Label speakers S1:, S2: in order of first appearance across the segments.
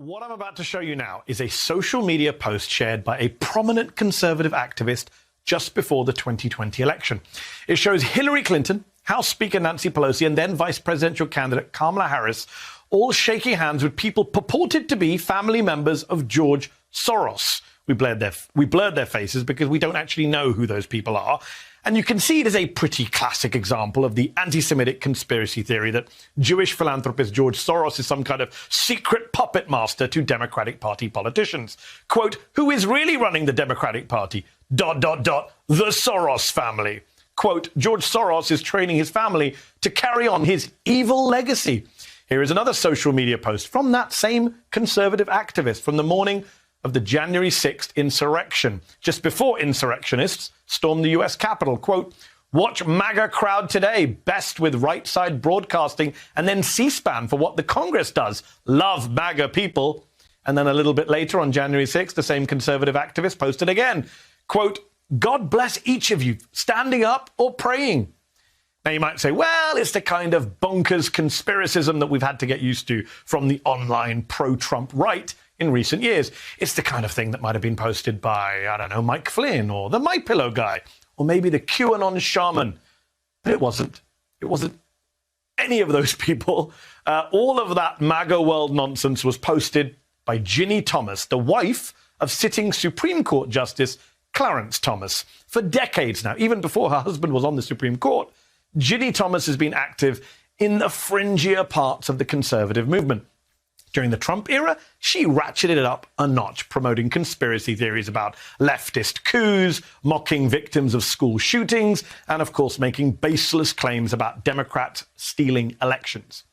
S1: What I'm about to show you now is a social media post shared by a prominent conservative activist just before the 2020 election. It shows Hillary Clinton, House Speaker Nancy Pelosi, and then Vice Presidential candidate Kamala Harris all shaking hands with people purported to be family members of George Soros. We blurred their faces because we don't actually know who those people are. And you can see it is a pretty classic example of the anti-Semitic conspiracy theory that Jewish philanthropist George Soros is some kind of secret puppet master to Democratic Party politicians. Quote, who is really running the Democratic Party? ... The Soros family. Quote, George Soros is training his family to carry on his evil legacy. Here is another social media post from that same conservative activist from the morning of the January 6th insurrection, just before insurrectionists stormed the U.S. Capitol. Quote, watch MAGA crowd today, best with right-side broadcasting, and then C-SPAN for what the Congress does. Love MAGA people. And then a little bit later on January 6th, the same conservative activist posted again. Quote, God bless each of you, standing up or praying. Now, you might say, well, it's the kind of bonkers conspiracism that we've had to get used to from the online pro-Trump right in recent years. It's the kind of thing that might have been posted by, I don't know, Mike Flynn or the MyPillow guy or maybe the QAnon shaman. But it wasn't. It wasn't any of those people. All of that MAGA world nonsense was posted by Ginny Thomas, the wife of sitting Supreme Court Justice Clarence Thomas. For decades now, even before her husband was on the Supreme Court, Ginny Thomas has been active in the fringier parts of the conservative movement. During the Trump era, she ratcheted it up a notch, promoting conspiracy theories about leftist coups, mocking victims of school shootings, and, of course, making baseless claims about Democrats stealing elections.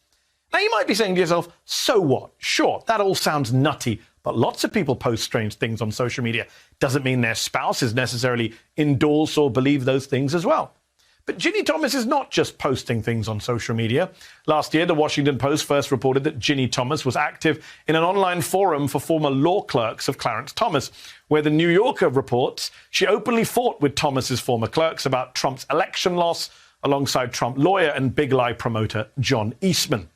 S1: Now, you might be saying to yourself, so what? Sure, that all sounds nutty, but lots of people post strange things on social media. Doesn't mean their spouses necessarily endorse or believe those things as well. But Ginny Thomas is not just posting things on social media. Last year, the Washington Post first reported that Ginny Thomas was active in an online forum for former law clerks of Clarence Thomas, where the New Yorker reports she openly fought with Thomas's former clerks about Trump's election loss alongside Trump lawyer and big lie promoter John Eastman.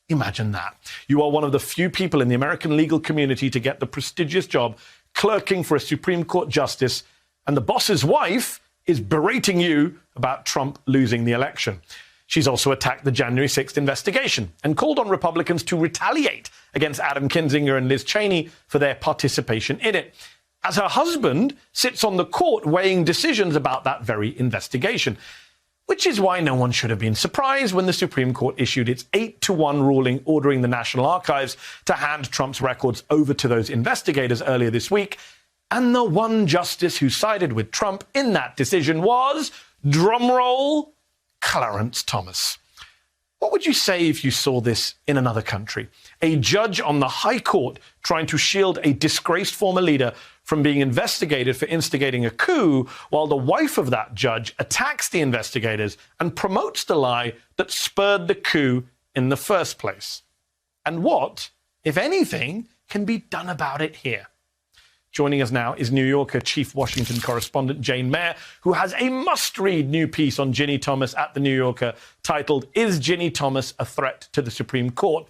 S1: Imagine that. You are one of the few people in the American legal community to get the prestigious job clerking for a Supreme Court justice, and the boss's wife is berating you about Trump losing the election. She's also attacked the January 6th investigation and called on Republicans to retaliate against Adam Kinzinger and Liz Cheney for their participation in it, as her husband sits on the court weighing decisions about that very investigation, which is why no one should have been surprised when the Supreme Court issued its 8-1 ruling ordering the National Archives to hand Trump's records over to those investigators earlier this week. And the one justice who sided with Trump in that decision was, drumroll, Clarence Thomas. What would you say if you saw this in another country? A judge on the High Court trying to shield a disgraced former leader from being investigated for instigating a coup, while the wife of that judge attacks the investigators and promotes the lie that spurred the coup in the first place. And what, if anything, can be done about it here? Joining us now is New Yorker chief Washington correspondent Jane Mayer, who has a must-read new piece on Ginny Thomas at the New Yorker titled, Is Ginny Thomas a Threat to the Supreme Court?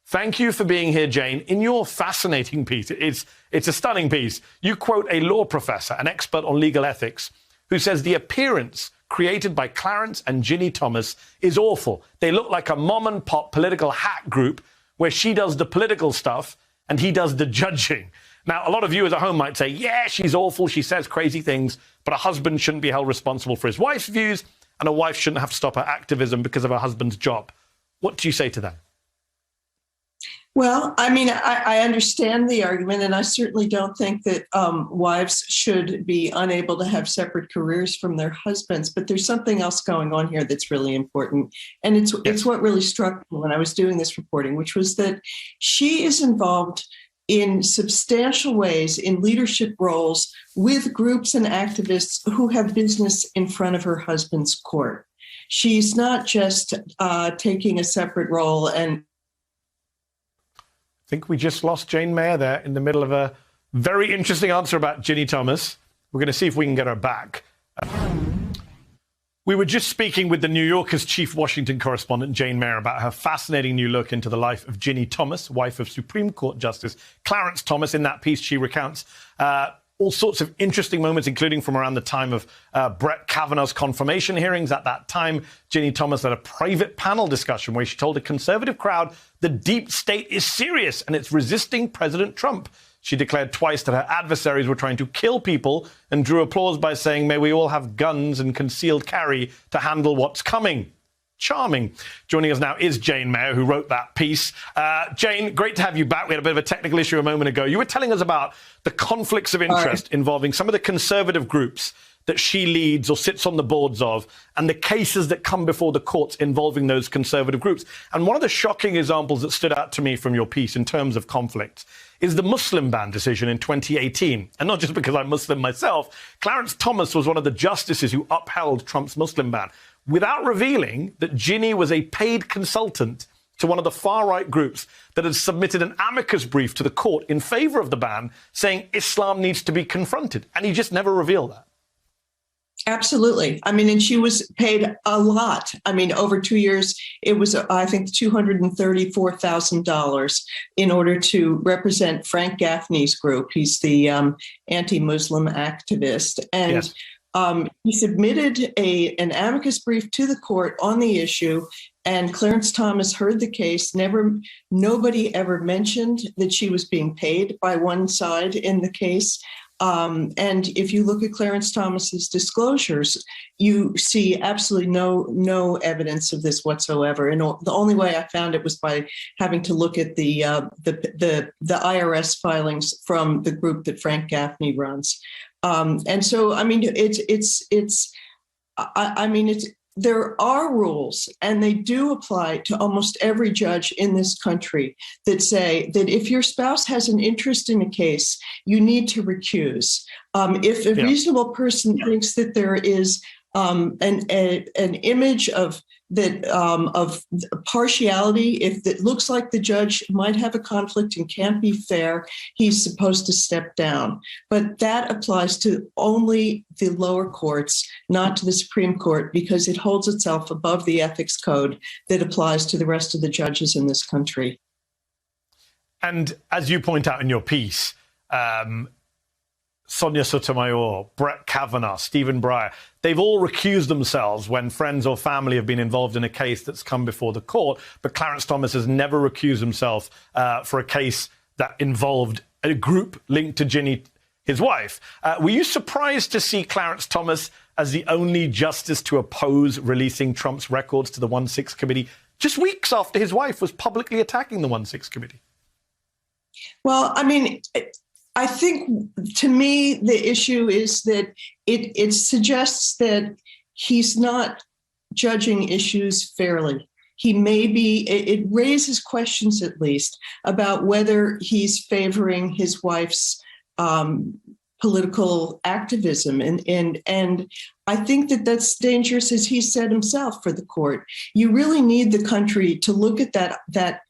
S1: Thank you for being here, Jane. In your fascinating piece, it's a stunning piece, you quote a law professor, an expert on legal ethics, who says the appearance created by Clarence and Ginny Thomas is awful. They look like a mom-and-pop political hack group where she does the political stuff and he does the judging. Now, a lot of viewers at home might say, yeah, she's awful, she says crazy things, but a husband shouldn't be held responsible for his wife's views, and a wife shouldn't have to stop her activism because of her husband's job. What do you say to that?
S2: Well, I mean, I understand the argument, and I certainly don't think that wives should be unable to have separate careers from their husbands. But there's something else going on here that's really important. And it's what really struck me when I was doing this reporting, which was that she is involved in substantial ways in leadership roles with groups and activists who have business in front of her husband's court. She's not just taking a separate role. And
S1: I think we just lost Jane Mayer there in the middle of a very interesting answer about Ginny Thomas. We're going to see if we can get her back. We were just speaking with the New Yorker's chief Washington correspondent, Jane Mayer, about her fascinating new look into the life of Ginny Thomas, wife of Supreme Court Justice Clarence Thomas. In that piece, she recounts all sorts of interesting moments, including from around the time of Bret Kavanaugh's confirmation hearings. At that time, Ginny Thomas led a private panel discussion where she told a conservative crowd the deep state is serious and it's resisting President Trump. She declared twice that her adversaries were trying to kill people and drew applause by saying, "May we all have guns and concealed carry to handle what's coming." Charming. Joining us now is Jane Mayer, who wrote that piece. Jane, great to have you back. We had a bit of a technical issue a moment ago. You were telling us about the conflicts of interest involving some of the conservative groups that she leads or sits on the boards of, and the cases that come before the courts involving those conservative groups. And one of the shocking examples that stood out to me from your piece in terms of conflict is the Muslim ban decision in 2018. And not just because I'm Muslim myself, Clarence Thomas was one of the justices who upheld Trump's Muslim ban, without revealing that Ginny was a paid consultant to one of the far-right groups that had submitted an amicus brief to the court in favor of the ban, saying Islam needs to be confronted. And he just never revealed that.
S2: Absolutely. I mean, and she was paid a lot. I mean, over 2 years, it was, I think, $234,000 in order to represent Frank Gaffney's group. He's the anti-Muslim activist. And yes. He submitted an amicus brief to the court on the issue, and Clarence Thomas heard the case. Nobody ever mentioned that she was being paid by one side in the case. And if you look at Clarence Thomas's disclosures, you see absolutely no evidence of this whatsoever. And the only way I found it was by having to look at the IRS filings from the group that Frank Gaffney runs. And so, I mean, there are rules, and they do apply to almost every judge in this country, that say that if your spouse has an interest in a case, you need to recuse. If a reasonable person thinks that there is an image of partiality, if it looks like the judge might have a conflict and can't be fair, he's supposed to step down. But that applies to only the lower courts, not to the Supreme Court, because it holds itself above the ethics code that applies to the rest of the judges in this country.
S1: And as you point out in your piece, Sonia Sotomayor, Bret Kavanaugh, Stephen Baier, they've all recused themselves when friends or family have been involved in a case that's come before the court. But Clarence Thomas has never recused himself for a case that involved a group linked to Ginny, his wife. Were you surprised to see Clarence Thomas as the only justice to oppose releasing Trump's records to the 1-6 committee just weeks after his wife was publicly attacking the 1-6 committee?
S2: Well, I mean, I think, to me, the issue is that it suggests that he's not judging issues fairly. He may be, it raises questions, at least, about whether he's favoring his wife's political activism. And I think that that's dangerous, as he said himself, for the court. You really need the country to look at that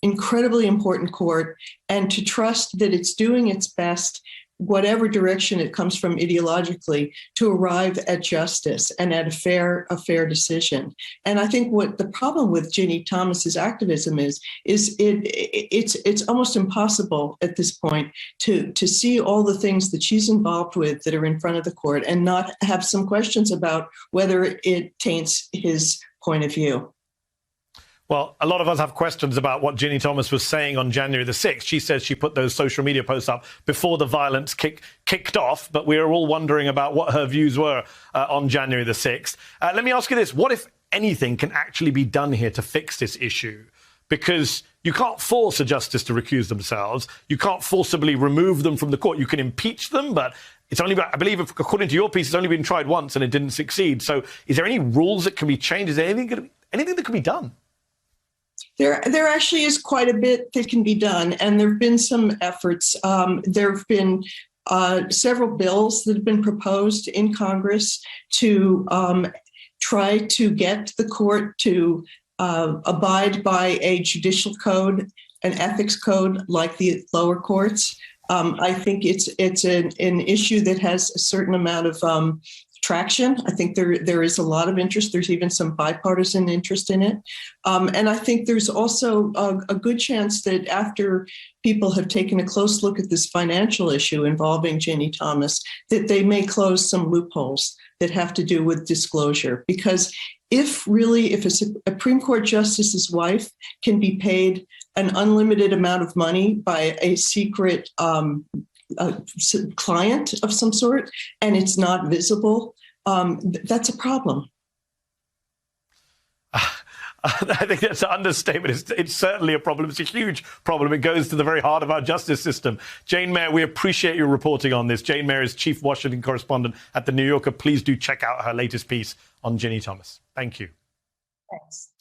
S2: incredibly important court and to trust that it's doing its best, whatever direction it comes from ideologically, to arrive at justice and at a fair decision. And I think what the problem with Ginny Thomas's activism is it's almost impossible at this point to see all the things that she's involved with that are in front of the court and not have some questions about whether it taints his point of view.
S1: Well, a lot of us have questions about what Ginny Thomas was saying on January the 6th. She says she put those social media posts up before the violence kicked off, but we are all wondering about what her views were on January the 6th. Let me ask you this. What, if anything, can actually be done here to fix this issue? Because you can't force a justice to recuse themselves. You can't forcibly remove them from the court. You can impeach them, but it's only, I believe, according to your piece, it's only been tried once and it didn't succeed. So is there any rules that can be changed? Is there anything that can be done?
S2: There actually is quite a bit that can be done, and there have been some efforts. There have been several bills that have been proposed in Congress to try to get the court to abide by a judicial code, an ethics code like the lower courts. I think it's an issue that has a certain amount of traction. I think there is a lot of interest. There's even some bipartisan interest in it. And I think there's also a good chance that after people have taken a close look at this financial issue involving Ginny Thomas, that they may close some loopholes that have to do with disclosure. Because if a Supreme Court justice's wife can be paid an unlimited amount of money by a secret client of some sort, and it's not visible, that's a problem.
S1: I think that's an understatement. It's certainly a problem. It's a huge problem. It goes to the very heart of our justice system. Jane Mayer, we appreciate your reporting on this. Jane Mayer is chief Washington correspondent at The New Yorker. Please do check out her latest piece on Ginny Thomas. Thank you.
S2: Thanks.